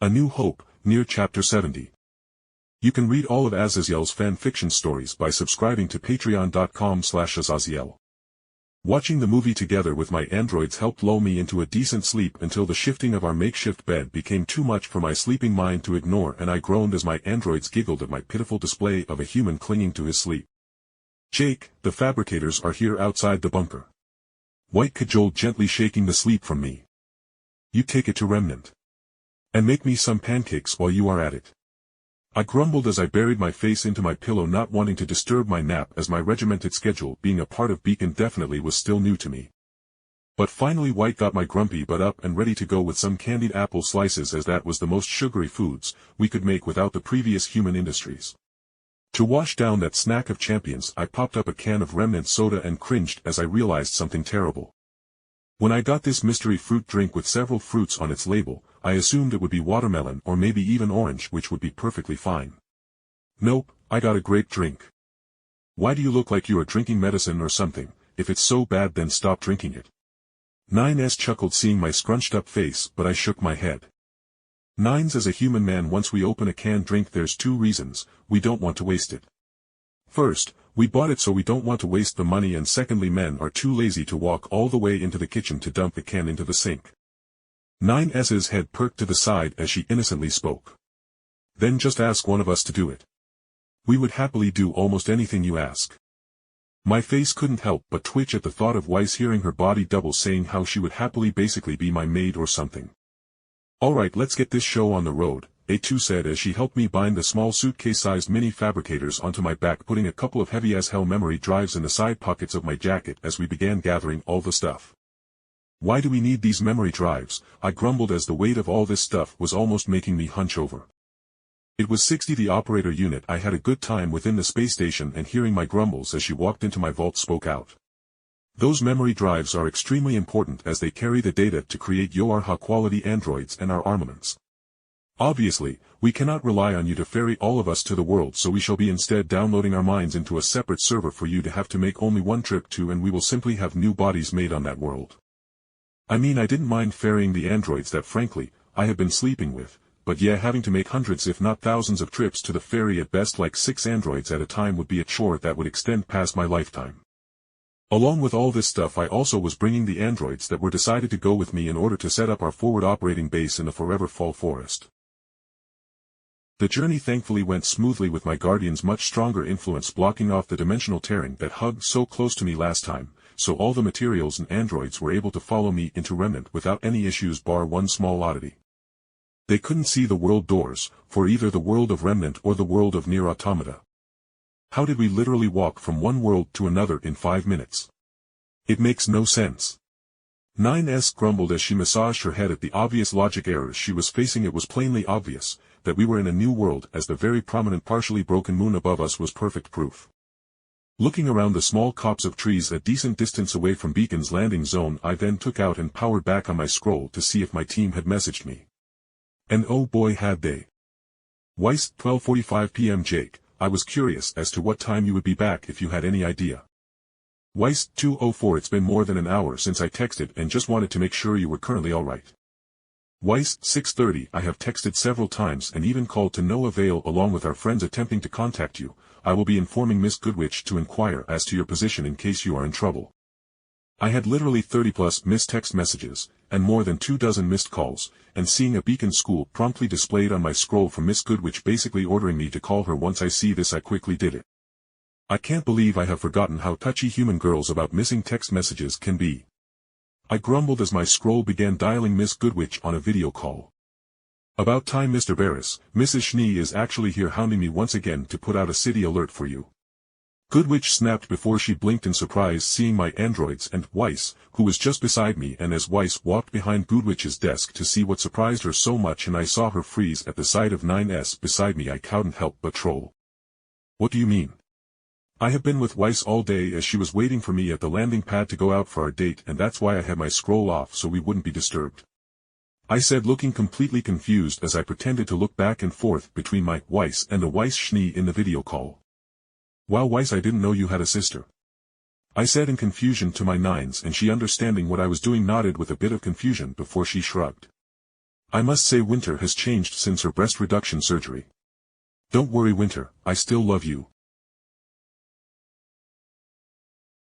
A New Hope, Nier Chapter 70. You can read all of Azazyel's fan-fiction stories by subscribing to patreon.com/Azazyel. Watching the movie together with my androids helped lull me into a decent sleep until the shifting of our makeshift bed became too much for my sleeping mind to ignore, and I groaned as my androids giggled at my pitiful display of a human clinging to his sleep. "Jake, the fabricators are here outside the bunker," White cajoled, gently shaking the sleep from me. "You take it to Remnant. And make me some pancakes while you are at it," I grumbled as I buried my face into my pillow, not wanting to disturb my nap, as my regimented schedule being a part of Beacon definitely was still new to me. But finally White got my grumpy butt up and ready to go with some candied apple slices, as that was the most sugary foods we could make without the previous human industries. To wash down that snack of champions, I popped up a can of Remnant soda and cringed as I realized something terrible. When I got this mystery fruit drink with several fruits on its label, I assumed it would be watermelon or maybe even orange, which would be perfectly fine. Nope, I got a grape drink. "Why do you look like you are drinking medicine or something? If it's so bad, then stop drinking it." 9S chuckled, seeing my scrunched up face, but I shook my head. "Nines, as a human man, once we open a canned drink, there's two reasons: we don't want to waste it. First, we bought it so we don't want to waste the money, and secondly, men are too lazy to walk all the way into the kitchen to dump the can into the sink." 9S's head perked to the side as she innocently spoke. "Then just ask one of us to do it. We would happily do almost anything you ask." My face couldn't help but twitch at the thought of Weiss hearing her body double saying how she would happily basically be my maid or something. "Alright, let's get this show on the road," A2 said as she helped me bind the small suitcase-sized mini fabricators onto my back, putting a couple of heavy-as-hell memory drives in the side pockets of my jacket as we began gathering all the stuff. "Why do we need these memory drives?" I grumbled as the weight of all this stuff was almost making me hunch over. It was 60 the operator unit. I had a good time within the space station, and hearing my grumbles as she walked into my vault spoke out. "Those memory drives are extremely important as they carry the data to create your high-quality androids and our armaments. Obviously, we cannot rely on you to ferry all of us to the world, so we shall be instead downloading our minds into a separate server for you to have to make only one trip to, and we will simply have new bodies made on that world." I mean, I didn't mind ferrying the androids that frankly I had been sleeping with, but yeah, having to make hundreds if not thousands of trips to the ferry, at best like 6 androids at a time, would be a chore that would extend past my lifetime. Along with all this stuff, I also was bringing the androids that were decided to go with me in order to set up our forward operating base in the forever fall forest. The journey thankfully went smoothly, with my guardian's much stronger influence blocking off the dimensional tearing that hugged so close to me last time, so all the materials and androids were able to follow me into Remnant without any issues, bar one small oddity. They couldn't see the world doors, for either the world of Remnant or the world of Nier Automata. How did we literally walk from one world to another in 5 minutes? It makes no sense. 9S grumbled as she massaged her head at the obvious logic errors she was facing. It was plainly obvious that we were in a new world, as the very prominent partially broken moon above us was perfect proof. Looking around the small copse of trees a decent distance away from Beacon's landing zone, I then took out and powered back on my scroll to see if my team had messaged me. And oh boy, had they. "Weiss, 12:45 p.m. Jake, I was curious as to what time you would be back, if you had any idea." Weiss, 2:04 It's been more than an hour since I texted and just wanted to make sure you were currently alright. Weiss, 6:30 I have texted several times and even called to no avail, along with our friends attempting to contact you. I will be informing Miss Goodwitch to inquire as to your position in case you are in trouble. I had literally 30+ missed text messages, and more than 24 missed calls, and seeing a Beacon school promptly displayed on my scroll from Miss Goodwitch basically ordering me to call her. Once I see this, I quickly did it. I can't believe I have forgotten how touchy human girls about missing text messages can be. I grumbled as my scroll began dialing Miss Goodwitch on a video call. "About time, Mr. Barris. Mrs. Schnee is actually here, hounding me once again to put out a city alert for you." Goodwitch snapped before she blinked in surprise, seeing my androids and Weiss, who was just beside me, and as Weiss walked behind Goodwitch's desk to see what surprised her so much and I saw her freeze at the sight of 9S beside me, I couldn't help but troll. "What do you mean?" "I have been with Weiss all day, as she was waiting for me at the landing pad to go out for our date, and that's why I had my scroll off, so we wouldn't be disturbed," I said, looking completely confused as I pretended to look back and forth between my Weiss and the Weiss Schnee in the video call. "Wow, Weiss, I didn't know you had a sister," I said in confusion to my 9s, and she, understanding what I was doing, nodded with a bit of confusion before she shrugged. I must say Winter has changed since her breast reduction surgery. Don't worry Winter, I still love you,